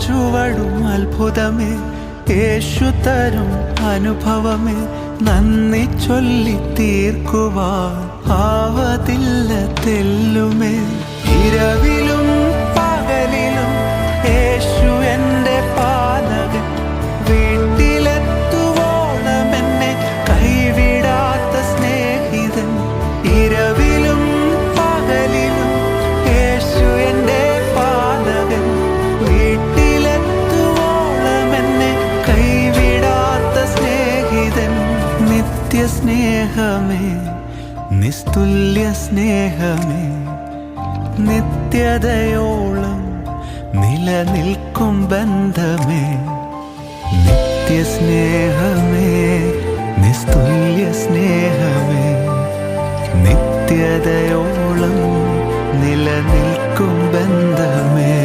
ചുവടും അത്ഭുതമേ, യേശു തരും അനുഭവമേ, നന്ദി ചൊല്ലി തീർക്കുവാൻ ആവതില്ല തെല്ലുമേ. ഇരവിലും പകലിലും യേശു എൻ്റെ പാലകൻ, വീട്ടിലെത്തുവോളം എന്നെ കൈവിടാത്ത സ്നേഹിതൻ. ഇരവിലും പകലിലും യേശു എൻ്റെ പാലകൻ, വീട്ടിലെത്തുവോളം എന്നെ കൈവിടാത്ത സ്നേഹിതൻ. നിത്യസ്നേഹമേ, നിസ്തുല്യ സ്നേഹമേ, നിത്യതയോളം നിലനിൽക്കും ബന്ധമേ. നിത്യസ്നേഹമേ, നിസ്തുല്യ സ്നേഹമേ, നിത്യതയോളം നിലനിൽക്കും ബന്ധമേ.